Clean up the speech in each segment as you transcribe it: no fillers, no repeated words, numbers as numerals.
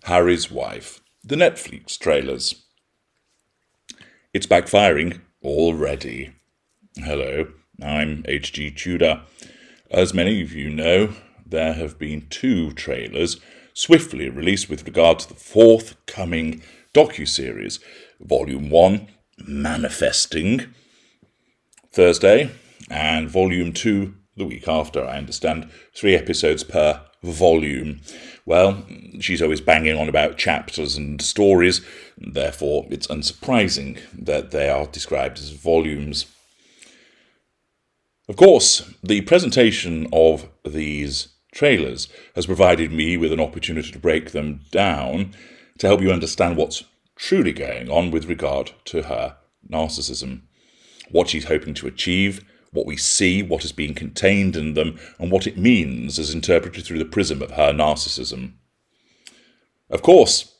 Harry's Wife, the Netflix trailers. It's backfiring already. Hello, I'm HG Tudor. As many of you know, there have been 2 trailers swiftly released with regard to the forthcoming docuseries, Volume 1, Manifesting, Thursday, and Volume 2 the week after, I understand. 3 episodes per volume. Well, she's always banging on about chapters and stories, and therefore it's unsurprising that they are described as volumes. Of course, the presentation of these trailers has provided me with an opportunity to break them down to help you understand what's truly going on with regard to her narcissism, what she's hoping to achieve, what we see, what is being contained in them, and what it means as interpreted through the prism of her narcissism. Of course,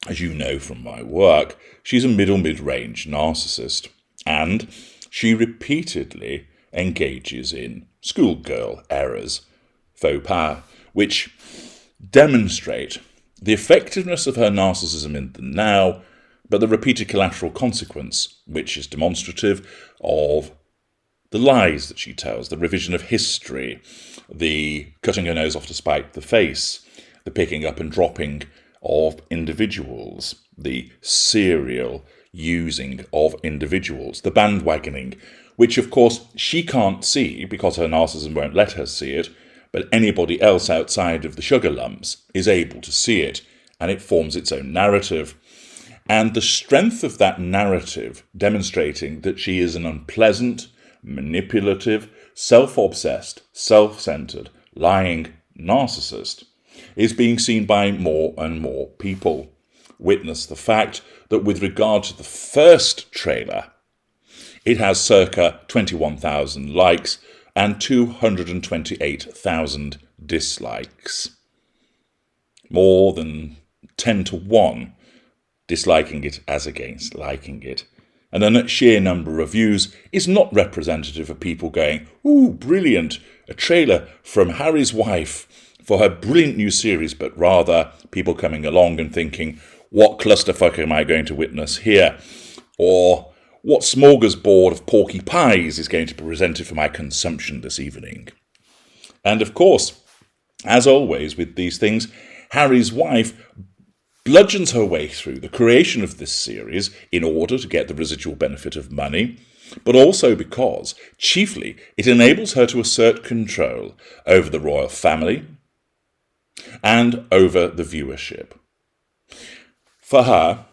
as you know from my work, she's a mid-range narcissist, and she repeatedly engages in schoolgirl errors, faux pas, which demonstrate the effectiveness of her narcissism in the now, but the repeated collateral consequence, which is demonstrative of the lies that she tells, the revision of history, the cutting her nose off to spite the face, the picking up and dropping of individuals, the serial using of individuals, the bandwagoning, which of course she can't see because her narcissism won't let her see it, but anybody else outside of the sugar lumps is able to see it, and it forms its own narrative. And the strength of that narrative, demonstrating that she is an unpleasant, manipulative, self-obsessed, self-centered, lying narcissist, is being seen by more and more people. Witness the fact that with regard to the first trailer, it has circa 21,000 likes and 228,000 dislikes. More than 10 to 1 disliking it as against liking it. And the sheer number of views is not representative of people going, "Ooh, brilliant, a trailer from Harry's Wife for her brilliant new series," but rather people coming along and thinking, "What clusterfuck am I going to witness here?" Or, "What smorgasbord of porky pies is going to be presented for my consumption this evening?" And of course, as always with these things, Harry's Wife bludgeons her way through the creation of this series in order to get the residual benefit of money, but also because, chiefly, it enables her to assert control over the royal family and over the viewership. For her,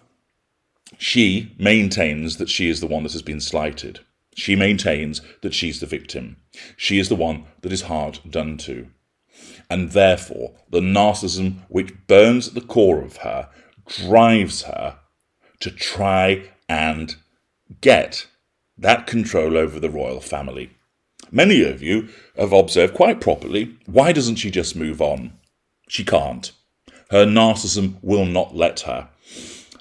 she maintains that she is the one that has been slighted. She maintains that she's the victim. She is the one that is hard done to. And therefore, the narcissism which burns at the core of her drives her to try and get that control over the royal family. Many of you have observed quite properly, why doesn't she just move on? She can't. Her narcissism will not let her.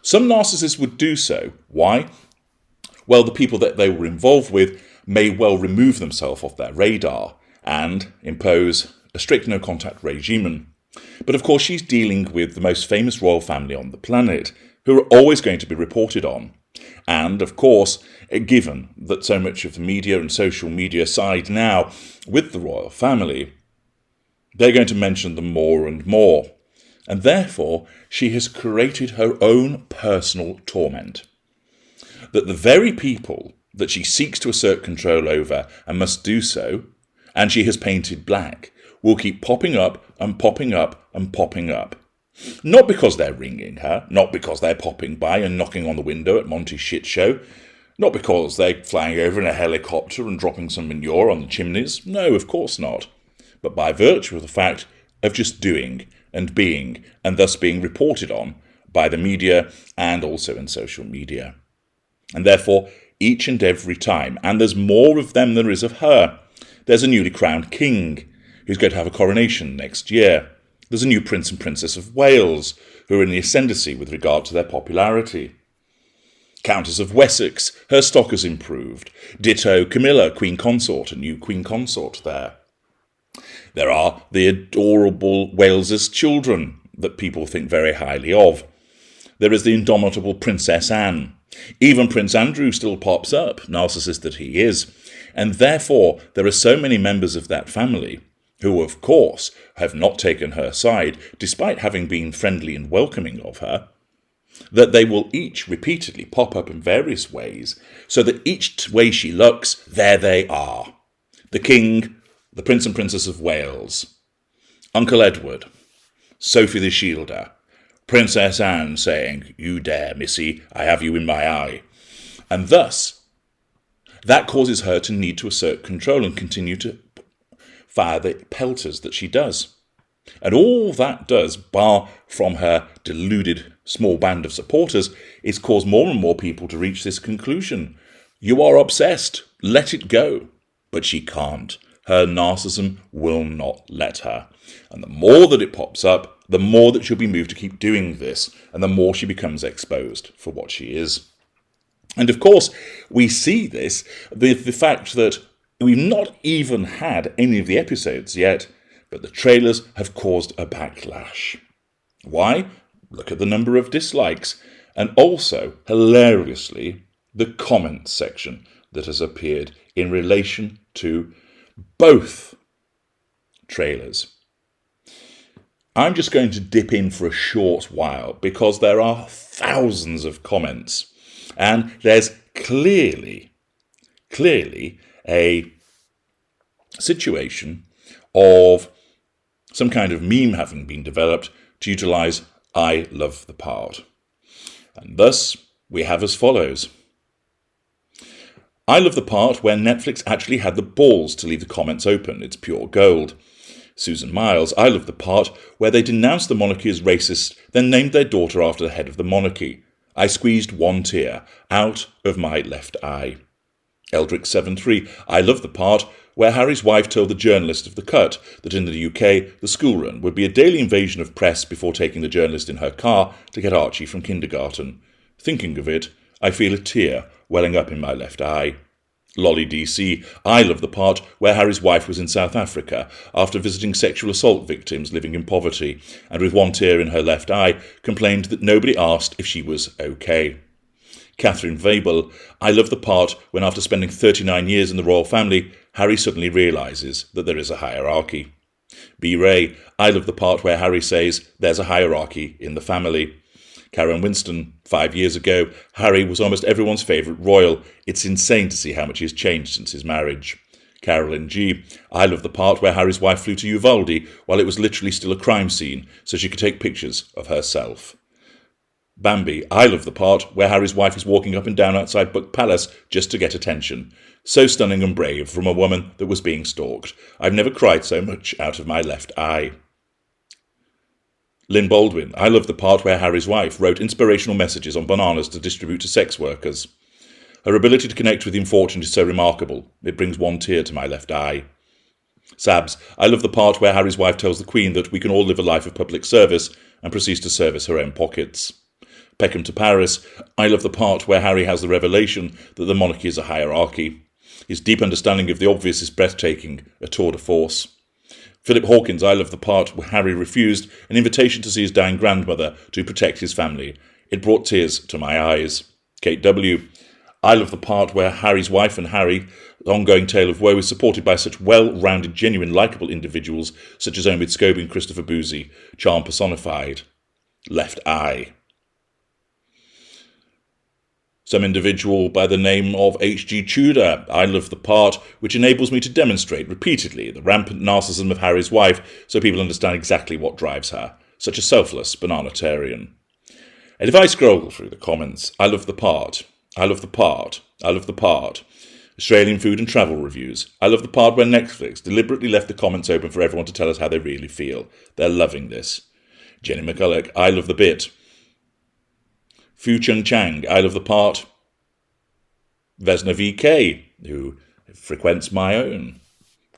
Some narcissists would do so. Why? Well, the people that they were involved with may well remove themselves off their radar and impose a strict no-contact regime. But of course she's dealing with the most famous royal family on the planet, who are always going to be reported on. And of course, given that so much of the media and social media side now with the royal family, they're going to mention them more and more. And therefore, she has created her own personal torment. That the very people that she seeks to assert control over, and must do so, and she has painted black, will keep popping up and popping up and popping up. Not because they're ringing her, not because they're popping by and knocking on the window at Monty's shit show, not because they're flying over in a helicopter and dropping some manure on the chimneys. No, of course not. But by virtue of the fact of just doing and being, and thus being reported on by the media and also in social media. And therefore, each and every time, and there's more of them than there is of her, there's a newly crowned king who's going to have a coronation next year. There's a new Prince and Princess of Wales who are in the ascendancy with regard to their popularity. Countess of Wessex, her stock has improved. Ditto Camilla, Queen Consort, a new Queen Consort there. There are the adorable Wales's children that people think very highly of. There is the indomitable Princess Anne. Even Prince Andrew still pops up, narcissist that he is. And therefore, there are so many members of that family who, of course, have not taken her side, despite having been friendly and welcoming of her, that they will each repeatedly pop up in various ways, so that each way she looks, there they are. The King, the Prince and Princess of Wales, Uncle Edward, Sophie the Shielder, Princess Anne saying, "You dare, missy, I have you in my eye." And thus, that causes her to need to assert control and continue to fire the pelters that she does. And all that does, bar from her deluded small band of supporters, is cause more and more people to reach this conclusion. You are obsessed. Let it go. But she can't. Her narcissism will not let her. And the more that it pops up, the more that she'll be moved to keep doing this, and the more she becomes exposed for what she is. And of course, we see this with the fact that we've not even had any of the episodes yet, but the trailers have caused a backlash. Why? Look at the number of dislikes, and also, hilariously, the comments section that has appeared in relation to both trailers. I'm just going to dip in for a short while because there are thousands of comments, and there's clearly a situation of some kind of meme having been developed to utilise "I love the part." And thus, we have as follows. I love the part where Netflix actually had the balls to leave the comments open. It's pure gold. Susan Miles, I love the part where they denounced the monarchy as racist, then named their daughter after the head of the monarchy. I squeezed one tear out of my left eye. Eldrick73, I love the part where Harry's wife told the journalist of The Cut that in the UK, the school run would be a daily invasion of press before taking the journalist in her car to get Archie from kindergarten. Thinking of it, I feel a tear welling up in my left eye. Lolly DC, I love the part where Harry's wife was in South Africa after visiting sexual assault victims living in poverty, and with one tear in her left eye, complained that nobody asked if she was okay. Catherine Vabel, I love the part when after spending 39 years in the royal family, Harry suddenly realises that there is a hierarchy. B. Ray, I love the part where Harry says there's a hierarchy in the family. Karen Winston, 5 years ago, Harry was almost everyone's favourite royal. It's insane to see how much he has changed since his marriage. Carolyn G, I love the part where Harry's wife flew to Uvalde while it was literally still a crime scene, so she could take pictures of herself. Bambi, I love the part where Harry's wife is walking up and down outside Buck Palace just to get attention. So stunning and brave from a woman that was being stalked. I've never cried so much out of my left eye. Lynn Baldwin, I love the part where Harry's wife wrote inspirational messages on bananas to distribute to sex workers. Her ability to connect with the unfortunate is so remarkable. It brings one tear to my left eye. Sabs, I love the part where Harry's wife tells the Queen that we can all live a life of public service and proceeds to service her own pockets. Peckham to Paris, I love the part where Harry has the revelation that the monarchy is a hierarchy. His deep understanding of the obvious is breathtaking, a tour de force. Philip Hawkins, I love the part where Harry refused an invitation to see his dying grandmother to protect his family. It brought tears to my eyes. Kate W, I love the part where Harry's wife and Harry, the ongoing tale of woe, is supported by such well-rounded, genuine, likeable individuals such as Omid Scobie and Christopher Boozy, charm personified. Left eye. Some individual by the name of H.G. Tudor, I love the part which enables me to demonstrate repeatedly the rampant narcissism of Harry's wife so people understand exactly what drives her, such a selfless bananitarian. And if I scroll through the comments, I love the part, I love the part, I love the part. Australian food and travel reviews. I love the part where Netflix deliberately left the comments open for everyone to tell us how they really feel. They're loving this. Jenny McCulloch, I love the bit. Fu Chung Chang, I love the part. Vesna VK, who frequents my own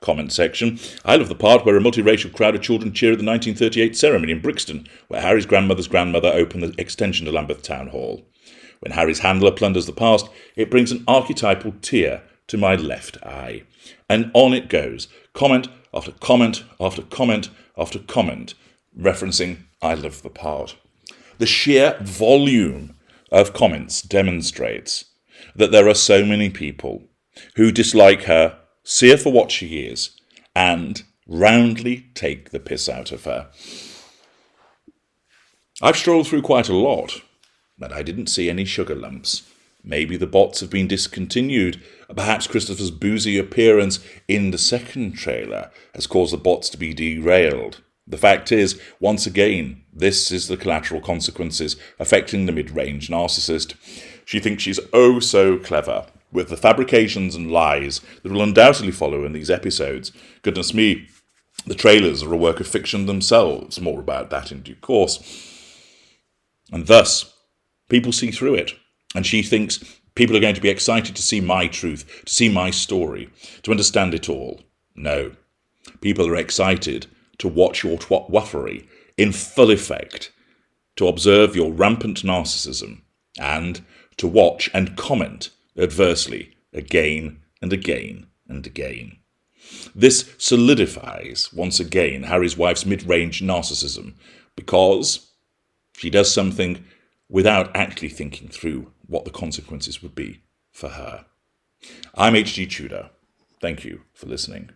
comment section. I love the part where a multiracial crowd of children cheer at the 1938 ceremony in Brixton, where Harry's grandmother's grandmother opened the extension to Lambeth Town Hall. When Harry's handler plunders the past, it brings an archetypal tear to my left eye. And on it goes, comment after comment after comment after comment, referencing I love the part. The sheer volume of comments demonstrates that there are so many people who dislike her, see her for what she is, and roundly take the piss out of her. I've strolled through quite a lot, but I didn't see any sugar lumps. Maybe the bots have been discontinued. Perhaps Christopher's boozy appearance in the second trailer has caused the bots to be derailed. The fact is, once again, this is the collateral consequences affecting the mid-range narcissist. She thinks she's oh so clever, with the fabrications and lies that will undoubtedly follow in these episodes. Goodness me, the trailers are a work of fiction themselves. More about that in due course. And thus, people see through it. And she thinks people are going to be excited to see my truth, to see my story, to understand it all. No. People are excited to watch your twat-wuffery in full effect, to observe your rampant narcissism, and to watch and comment adversely again and again and again. This solidifies, once again, Harry's wife's mid-range narcissism, because she does something without actually thinking through what the consequences would be for her. I'm H.G. Tudor. Thank you for listening.